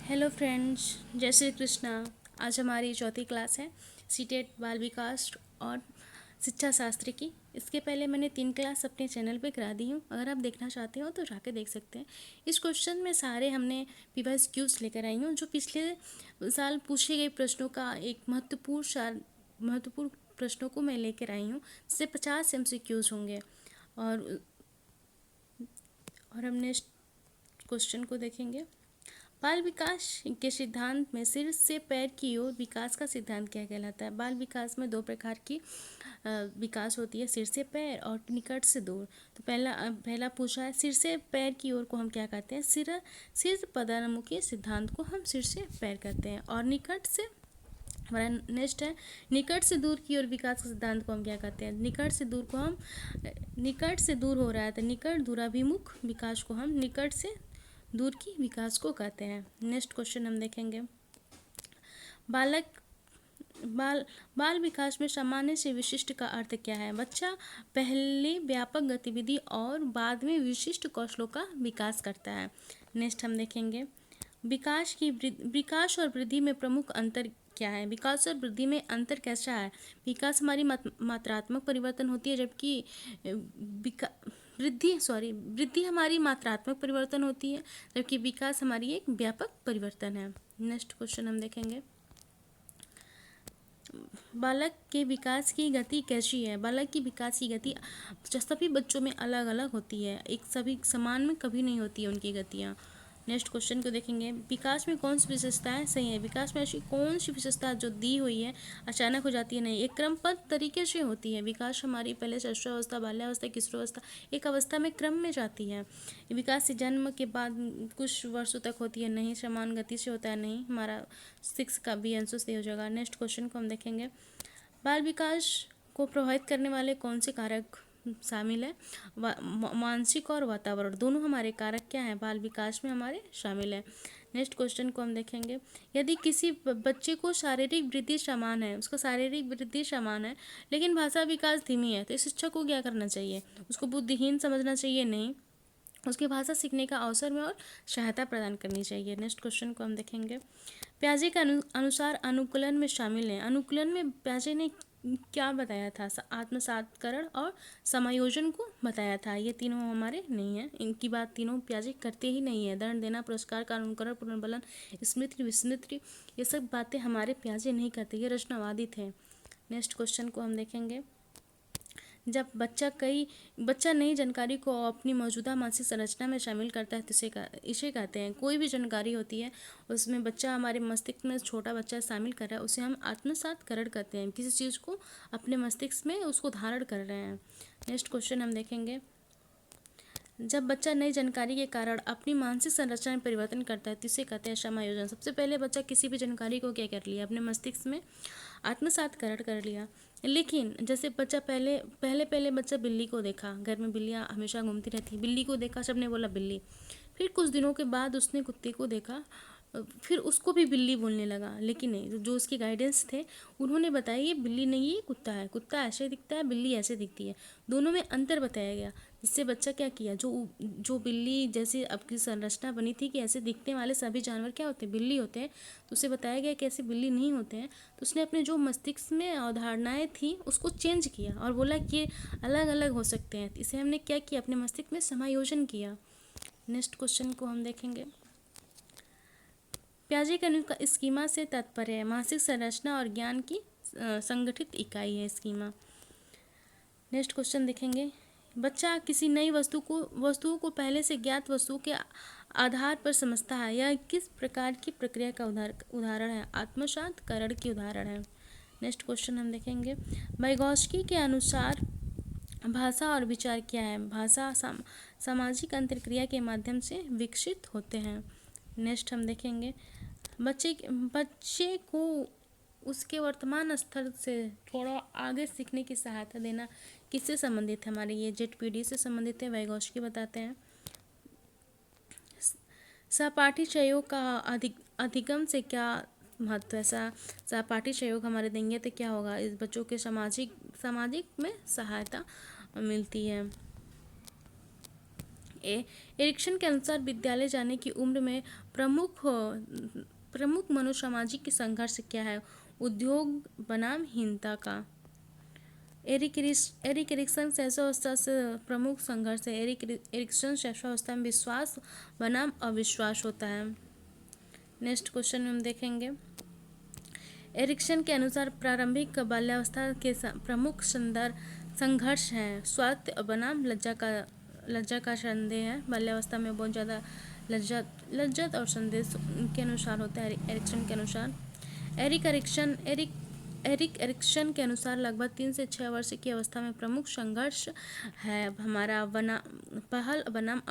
Hello friends, जय श्री कृष्णा। आज हमारी चौथी क्लास है सीटेट बाल विकास और शिक्षा शास्त्र की। इसके पहले मैंने 3 क्लास अपने चैनल पे करा दी हूँ। अगर आप देखना चाहते हो तो जाके देख सकते हैं। इस क्वेश्चन में सारे हमने पीवाईस क्यूज लेकर आई हूँ, जो पिछले साल पूछे गए प्रश्नों का एक महत्वपूर्ण प्रश्नों को मैं लेकर आई हूँ, जिससे 50 MCQs होंगे। और हमने क्वेश्चन को देखेंगे। बाल विकास के सिद्धांत में सिर से पैर की ओर विकास का सिद्धांत क्या कहलाता है। बाल विकास में 2 प्रकार की विकास होती है, सिर से पैर और निकट से दूर। तो पहला पूछा है, सिर से पैर की ओर को हम क्या कहते हैं। सिर पदानुमुखी सिद्धांत को हम सिर से पैर कहते हैं। और निकट से हमारा नेक्स्ट है, निकट से दूर की ओर विकास के सिद्धांत को हम क्या कहते हैं। निकट से दूर हो रहा है तो निकट दूराभिमुख विकास को हम निकट से दूर की विकास को कहते हैं। नेक्स्ट क्वेश्चन हम देखेंगे। बाल विकास में सामान्य से विशिष्ट का अर्थ क्या है। बच्चा पहले व्यापक गतिविधि और बाद में विशिष्ट कौशलों का विकास करता है। नेक्स्ट हम देखेंगे, विकास और वृद्धि में प्रमुख अंतर क्या है। विकास और वृद्धि में अंतर कैसा है। विकास हमारी मात्रात्मक परिवर्तन होती है, जबकि वृद्धि हमारी मात्रात्मक परिवर्तन होती है, जबकि विकास हमारी एक व्यापक परिवर्तन है। नेक्स्ट क्वेश्चन हम देखेंगे, बालक के विकास की गति कैसी है। बालक की विकास की गति सभी बच्चों में अलग अलग होती है, एक सभी समान में कभी नहीं होती है उनकी गतियाँ। नेक्स्ट क्वेश्चन को देखेंगे, विकास में कौन सी विशेषताएं सही है। विकास में ऐसी कौन सी विशेषता जो दी हुई है अचानक हो जाती है नहीं, एक क्रमबद्ध तरीके से होती है। विकास हमारी पहले शिशुअवस्था, बाल्यावस्था, किशोरावस्था, एक अवस्था में क्रम में जाती है। विकास से जन्म के बाद कुछ वर्षों तक होती है नहीं, समान गति से होता है नहीं। हमारा 6 का भी आंसर सही हो जाएगा। नेक्स्ट क्वेश्चन को हम देखेंगे, बाल विकास को प्रभावित करने वाले कौन से कारक शामिल है। मानसिक और वातावरण दोनों हमारे कारक क्या हैं, बाल विकास में हमारे शामिल है। नेक्स्ट क्वेश्चन को हम देखेंगे, यदि किसी बच्चे को शारीरिक वृद्धि समान है, उसका शारीरिक वृद्धि समान है लेकिन भाषा विकास धीमी है, तो इस शिक्षक को क्या करना चाहिए। उसको बुद्धिहीन समझना चाहिए नहीं, उसकी भाषा सीखने का अवसर में और सहायता प्रदान करनी चाहिए। नेक्स्ट क्वेश्चन को हम देखेंगे, प्याजे के अनुसार अनुकूलन में शामिल है। अनुकूलन में प्याजे ने क्या बताया था, आत्मसातकरण और समायोजन को बताया था। ये तीनों हमारे नहीं है, इनकी बात तीनों प्याजे करते ही नहीं है। दंड देना, पुरस्कार का अनुकरण, पुनर्बलन, स्मृति, विस्मृति, ये सब बातें हमारे प्याजे नहीं करते, ये रचनावादी थे। नेक्स्ट क्वेश्चन को हम देखेंगे, जब बच्चा नई जानकारी को अपनी मौजूदा मानसिक संरचना में शामिल करता है तो इसे कहते हैं। कोई भी जानकारी होती है उसमें बच्चा हमारे मस्तिष्क में छोटा बच्चा शामिल कर रहा है, उसे हम आत्मसातकरण कहते हैं। किसी चीज़ को अपने मस्तिष्क में उसको धारण कर रहे हैं। नेक्स्ट क्वेश्चन हम देखेंगे, जब बच्चा नई जानकारी के कारण अपनी मानसिक संरचना में परिवर्तन करता है तो इसे कहते हैं समायोजन। सबसे पहले बच्चा किसी भी जानकारी को क्या कर लिया, अपने मस्तिष्क में आत्मसातकरण कर लिया। लेकिन जैसे बच्चा पहले बच्चा बिल्ली को देखा, घर में बिल्लियाँ हमेशा घूमती रहती, बिल्ली को देखा, सबने बोला बिल्ली। फिर कुछ दिनों के बाद उसने कुत्ते को देखा, फिर उसको भी बिल्ली बोलने लगा। लेकिन नहीं, जो उसके गाइडेंस थे उन्होंने बताया ये बिल्ली नहीं, ये कुत्ता है, कुत्ता ऐसे दिखता है, बिल्ली ऐसे दिखती है। दोनों में अंतर बताया गया, जिससे बच्चा क्या किया, जो बिल्ली जैसे आपकी संरचना बनी थी कि ऐसे दिखने वाले सभी जानवर क्या होते हैं, बिल्ली होते हैं, तो उसे बताया गया कि ऐसे बिल्ली नहीं होते हैं। तो उसने अपने जो मस्तिष्क में अवधारणाएँ थी उसको चेंज किया और बोला कि ये अलग अलग हो सकते हैं। इसे हमने क्या किया, अपने मस्तिष्क में समायोजन किया। नेक्स्ट क्वेश्चन को हम देखेंगे, प्याजे का स्कीमा से तात्पर्य है मानसिक संरचना और ज्ञान की संगठित इकाई है स्कीमा। नेक्स्ट क्वेश्चन देखेंगे, बच्चा किसी नई वस्तुओं को पहले से ज्ञात वस्तुओं के आधार पर समझता है, यह किस प्रकार की प्रक्रिया का उदाहरण है। आत्मसातकरण की उदाहरण है। नेक्स्ट क्वेश्चन हम देखेंगे, वाइगॉस्की के अनुसार भाषा और विचार क्या है। भाषा सामाजिक अंतर्क्रिया के माध्यम से विकसित होते हैं। नेक्स्ट हम देखेंगे, बच्चे को उसके वर्तमान स्तर से थोड़ा आगे सीखने की सहायता देना किससे संबंधित है, हमारे ये ZPD से संबंधित है। वाइगॉस्की बताते हैं, सहपाठी सहयोग का अधिगम से क्या महत्व है। सहपाठी सहयोग हमारे देंगे तो क्या होगा, इस बच्चों के सामाजिक में सहायता मिलती है। एरिक्सन के अनुसार विद्यालय जाने की उम्र में प्रमुख मनोसामाजिक संघर्ष क्या है? उद्योग बनाम हीनता का। एरिक एरिक्सन शैशवावस्था से प्रमुख संघर्ष है। एरिक्सन शैशवावस्था में विश्वास बनाम अविश्वास होता है। नेक्स्ट क्वेश्चन में हम देखेंगे, एरिक्सन के अनुसार प्रारंभिक बाल्यावस्था के प्रमुख संघर्ष हैं स्वास्थ्य बनाम लज्जा का संदेह है। बाल्यावस्था में बहुत ज़्यादा लज्जत और संदेह के अनुसार होता है एरिक्सन के अनुसार। एरिक एरिक्सन के अनुसार लगभग 3 से 6 वर्ष की अवस्था में प्रमुख संघर्ष है हमारा पहल बनाम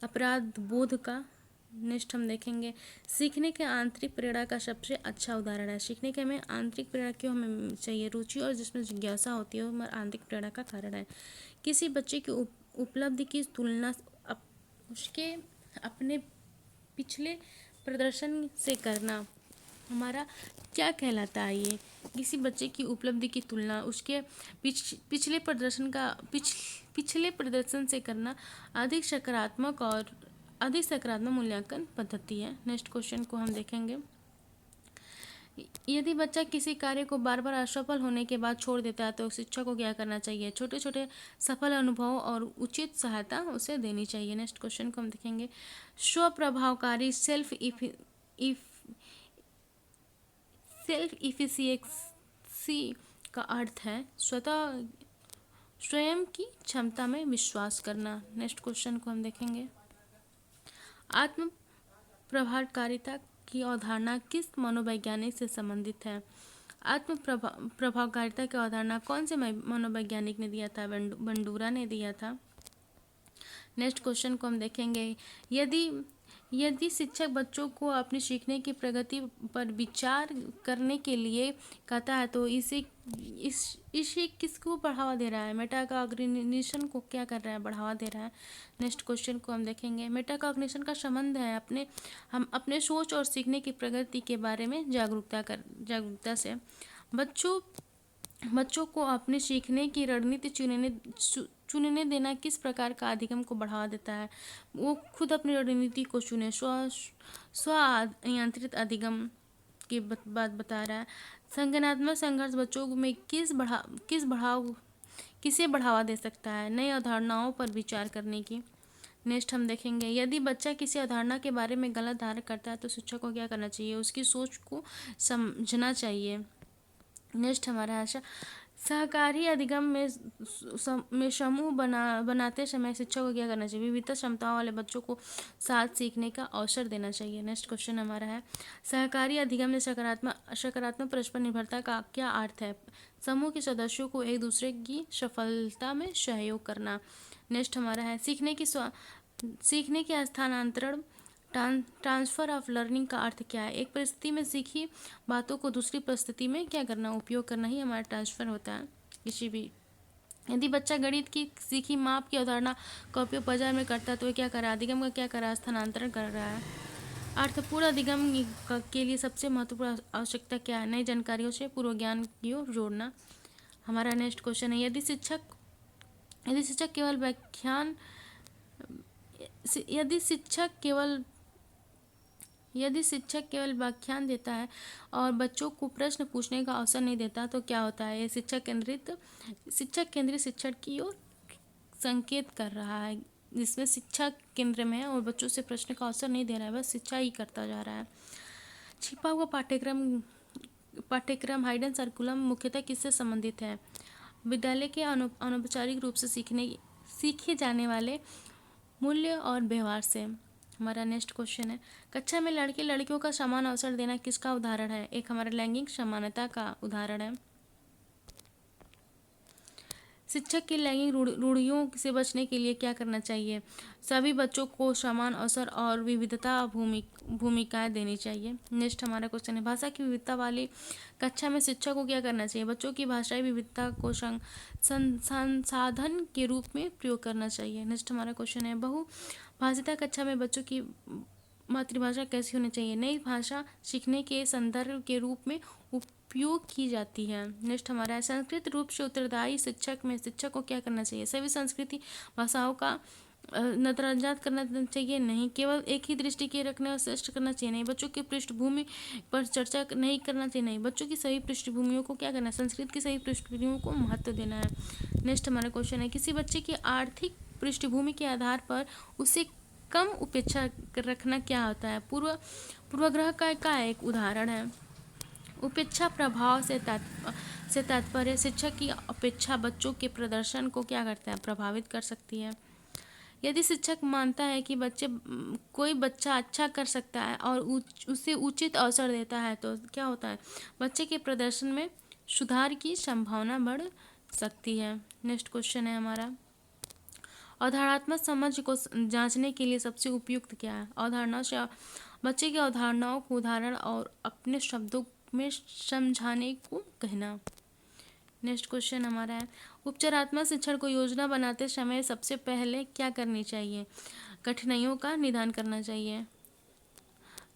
अपराध बोध का। नेक्स्ट हम देखेंगे, सीखने के आंतरिक प्रेरणा का सबसे अच्छा उदाहरण है। सीखने के हमें आंतरिक प्रेरणा क्यों हमें चाहिए? रुचि और जिसमें जिज्ञासा होती है वो हमारे आंतरिक प्रेरणा का कारण है। किसी बच्चे की उपलब्धि की तुलना उसके अपने पिछले प्रदर्शन से करना हमारा क्या कहलाता है? ये किसी बच्चे की उपलब्धि की तुलना उसके पिछले प्रदर्शन से करना अधिक सकारात्मक मूल्यांकन पद्धति है। नेक्स्ट क्वेश्चन को हम देखेंगे, यदि बच्चा किसी कार्य को बार बार असफल होने के बाद छोड़ देता है तो शिक्षक को क्या करना चाहिए? छोटे छोटे सफल अनुभव और उचित सहायता उसे देनी चाहिए। नेक्स्ट क्वेश्चन को हम देखेंगे, स्वप्रभावकारी सेल्फ इफिशिएंसी का अर्थ है स्वयं की क्षमता में विश्वास करना। नेक्स्ट क्वेश्चन को हम देखेंगे, आत्म प्रभावकारिता की अवधारणा किस मनोवैज्ञानिक से संबंधित है? आत्म प्रभावकारिता की अवधारणा कौन से मनोवैज्ञानिक ने दिया था? बंडूरा ने दिया था। नेक्स्ट क्वेश्चन को हम देखेंगे, यदि शिक्षक बच्चों को अपनी सीखने की प्रगति पर विचार करने के लिए कहता है तो इसे किसको बढ़ावा दे रहा है? मेटाकॉग्निशन को क्या कर रहा है? बढ़ावा दे रहा है। नेक्स्ट क्वेश्चन को हम देखेंगे, मेटाकॉग्निशन का संबंध है हम अपने सोच और सीखने की प्रगति के बारे में जागरूकता से। बच्चों को अपने सीखने की रणनीति चुनने देना किस प्रकार का अधिगम को बढ़ावा देता है? वो खुद अपनी रणनीति को चुने, स्व नियंत्रित अधिगम की बात बता रहा है। संज्ञानात्मक संघर्ष बच्चों में किसे बढ़ावा दे सकता है? नई अवधारणाओं पर विचार करने की। नेक्स्ट हम देखेंगे, यदि बच्चा किसी अवधारणा के बारे में गलत धारणा करता है तो शिक्षक को क्या करना चाहिए? उसकी सोच को समझना चाहिए। नेक्स्ट हमारा है सहकारी अधिगम में समूह बनाते समय शिक्षक को क्या करना चाहिए? विविध क्षमताओं वाले बच्चों को साथ सीखने का अवसर देना चाहिए। नेक्स्ट क्वेश्चन हमारा है, सहकारी अधिगम में सकारात्मक परस्पर निर्भरता का क्या अर्थ है? समूह के सदस्यों को एक दूसरे की सफलता में सहयोग करना। नेक्स्ट हमारा है, सीखने के स्थानांतरण ट्रांसफर ऑफ लर्निंग का अर्थ क्या है? एक परिस्थिति में सीखी बातों को दूसरी परिस्थिति में क्या करना? उपयोग करना ही हमारा ट्रांसफर होता है किसी भी। यदि बच्चा गणित की सीखी माप की अवधारणा का उपयोग बाजार में करता है तो क्या कर रहा है? अधिगम का क्या कर रहा है? स्थानांतरण कर रहा है। अर्थपूर्ण अधिगम के लिए सबसे महत्वपूर्ण आवश्यकता क्या है? नई जानकारियों से पूर्व ज्ञान की ओर जोड़ना। हमारा नेक्स्ट क्वेश्चन है, यदि शिक्षक केवल व्याख्यान देता है और बच्चों को प्रश्न पूछने का अवसर नहीं देता तो क्या होता है? ये शिक्षक केंद्रित शिक्षण की ओर संकेत कर रहा है, जिसमें शिक्षा केंद्र में है और बच्चों से प्रश्न का अवसर नहीं दे रहा है, बस शिक्षा ही करता जा रहा है। छिपा हुआ पाठ्यक्रम हाइडन सर्कुलम मुख्यतः किससे संबंधित है? विद्यालय के अनौपचारिक रूप से सीखे जाने वाले मूल्य और व्यवहार से। हमारा नेक्स्ट क्वेश्चन है, कक्षा में लड़के लड़कियों का समान अवसर देना किसका उदाहरण है? एक हमारा लैंगिक समानता का उदाहरण है। शिक्षक की लैंगिक रूढ़ियों से बचने के लिए क्या करना चाहिए? सभी बच्चों को समान अवसर और विविधता भूमिकाएं देनी चाहिए। नेक्स्ट हमारा क्वेश्चन है, भाषा की विविधता वाली कक्षा में शिक्षक को क्या करना चाहिए? बच्चों की भाषाई विविधता को संसाधन के रूप में प्रयोग करना चाहिए। नेक्स्ट हमारा क्वेश्चन है, बहुभाषिता कक्षा में बच्चों की मातृभाषा कैसी होनी चाहिए? नई भाषा सीखने के संदर्भ के रूप में उपयोग की जाती है। नेक्स्ट हमारा है, संस्कृत रूप से उत्तरदायी शिक्षक को क्या करना चाहिए? सभी संस्कृति भाषाओं का नजरअंदाज करना चाहिए नहीं, केवल एक ही दृष्टि के रखने और श्रेष्ठ करना चाहिए नहीं, बच्चों की पृष्ठभूमि पर चर्चा नहीं करना चाहिए नहीं, बच्चों की सभी पृष्ठभूमियों को क्या करना है, संस्कृत की सभी पृष्ठभूमियों को महत्व देना है। नेक्स्ट हमारा क्वेश्चन है, किसी बच्चे की आर्थिक पृष्ठभूमि के आधार पर उसे कम उपेक्षा रखना क्या होता है? पूर्वाग्रह का एक उदाहरण है। उपेक्षा प्रभाव से तात्पर्य शिक्षक की अपेक्षा बच्चों के प्रदर्शन को क्या करता है, प्रभावित कर सकती है। यदि शिक्षक मानता है कि कोई बच्चा अच्छा कर सकता है और उसे उचित अवसर देता है तो क्या होता है, बच्चे के प्रदर्शन में सुधार की संभावना बढ़ सकती है। नेक्स्ट क्वेश्चन है हमारा, अवधारणात्मक समझ को जांचने के लिए सबसे उपयुक्त क्या है? अवधारणा से बच्चे की अवधारणाओं को उदाहरण और अपने शब्दों में समझाने को कहना। नेक्स्ट क्वेश्चन हमारा है, उपचारात्मक शिक्षण को योजना बनाते समय सबसे पहले क्या करनी चाहिए? कठिनाइयों का निदान करना चाहिए।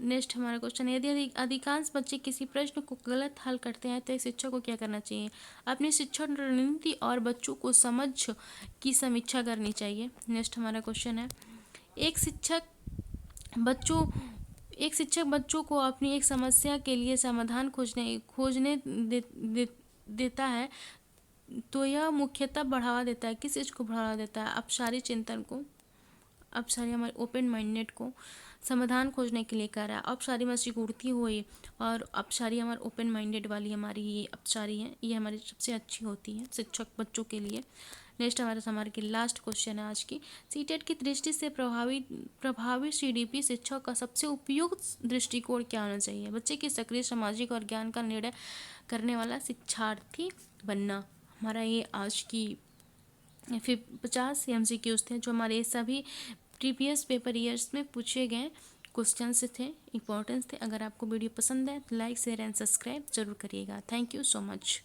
नेक्स्ट हमारा क्वेश्चन है, यदि अधिकांश बच्चे किसी प्रश्न को गलत हल करते हैं तो एक शिक्षक को क्या करना चाहिए? अपनी शिक्षण रणनीति और बच्चों को समझ की समीक्षा करनी चाहिए। नेक्स्ट हमारा क्वेश्चन है, एक शिक्षक बच्चों को अपनी एक समस्या के लिए समाधान खोजने देता है तो यह मुख्यतः बढ़ावा देता है, किस चीज़ को बढ़ावा देता है? अपसारी चिंतन को, अपसारी हमारे ओपन माइंडेड को समाधान खोजने के लिए कर रहा है। अपसारी में सिकुड़ती हुई और अपसारी हमारे ओपन माइंडेड वाली हमारी ये अपसारी है, ये हमारी सबसे अच्छी होती है शिक्षक बच्चों के लिए। नेक्स्ट हमारे की लास्ट क्वेश्चन है आज की, सीटेट की दृष्टि से प्रभावी सीडीपी शिक्षक का सबसे उपयुक्त दृष्टिकोण क्या होना चाहिए? बच्चे की सक्रिय सामाजिक और ज्ञान का निर्णय करने वाला शिक्षार्थी बनना। हमारा ये आज की 50 MCQs थे जो हमारे सभी प्रीवियस पेपर ईयर्स में पूछे गए क्वेश्चंस थे, इंपॉर्टेंस थे। अगर आपको वीडियो पसंद है तो लाइक शेयर एंड सब्सक्राइब जरूर करिएगा। Thank you so much.